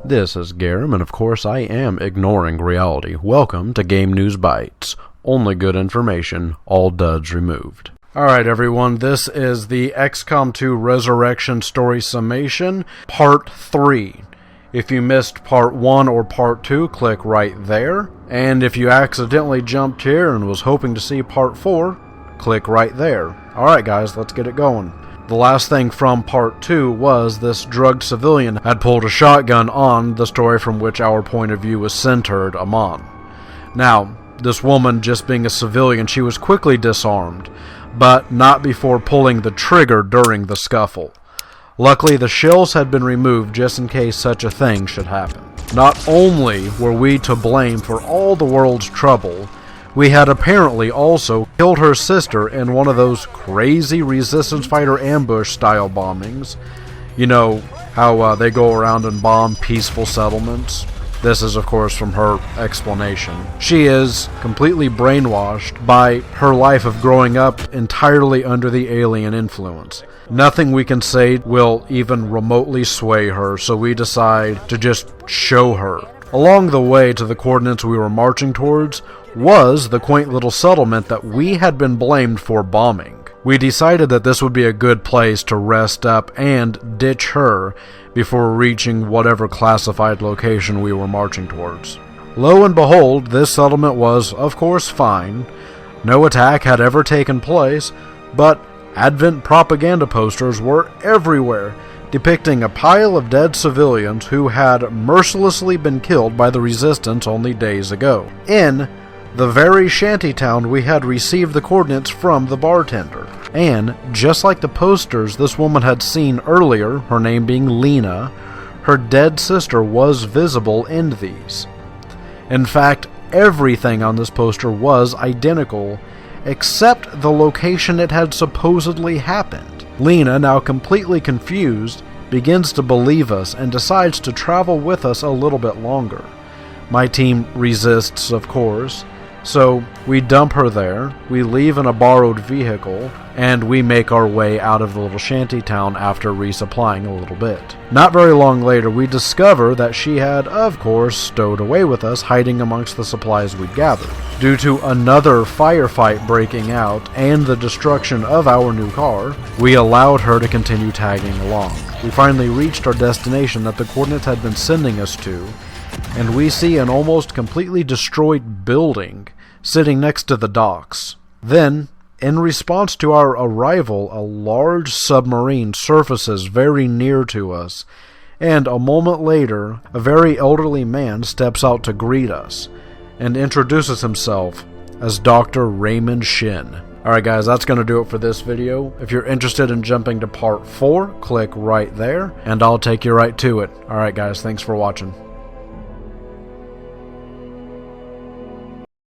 This is Garum, and of course I am ignoring reality. Welcome to Game News Bites. Only good information, all duds removed. Alright everyone, this is the XCOM 2 Resurrection Story Summation, Part 3. If you missed Part 1 or Part 2, click right there. And if you accidentally jumped here and was hoping to see Part 4, click right there. Alright guys, let's get it going. The last thing from Part 2 was this drugged civilian had pulled a shotgun on the story from which our point of view was centered, Amon. Now, this woman, just being a civilian, she was quickly disarmed, but not before pulling the trigger during the scuffle. Luckily, the shells had been removed just in case such a thing should happen. Not only were we to blame for all the world's trouble, we had apparently also killed her sister in one of those crazy resistance fighter ambush style bombings. You know, how they go around and bomb peaceful settlements. This is of course from her explanation. She is completely brainwashed by her life of growing up entirely under the alien influence. Nothing we can say will even remotely sway her, so we decide to just show her. Along the way to the coordinates we were marching towards was the quaint little settlement that we had been blamed for bombing. We decided that this would be a good place to rest up and ditch her before reaching whatever classified location we were marching towards. Lo and behold, this settlement was, of course, fine. No attack had ever taken place, but Advent propaganda posters were everywhere, depicting a pile of dead civilians who had mercilessly been killed by the Resistance only days ago. In the very shantytown we had received the coordinates from the bartender. And, just like the posters this woman had seen earlier, her name being Lena, her dead sister was visible in these. In fact, everything on this poster was identical, except the location it had supposedly happened. Lena, now completely confused, begins to believe us and decides to travel with us a little bit longer. My team resists, of course, so we dump her there, we leave in a borrowed vehicle, and we make our way out of the little shanty town after resupplying a little bit. Not very long later, we discover that she had, of course, stowed away with us, hiding amongst the supplies we'd gathered. Due to another firefight breaking out and the destruction of our new car, we allowed her to continue tagging along. We finally reached our destination that the coordinates had been sending us to, and we see an almost completely destroyed building sitting next to the docks. Then, in response to our arrival, a large submarine surfaces very near to us, and a moment later, a very elderly man steps out to greet us, and introduces himself as Dr. Raymond Shin. Alright guys, that's going to do it for this video. If you're interested in jumping to Part 4, click right there, and I'll take you right to it. Alright guys, thanks for watching.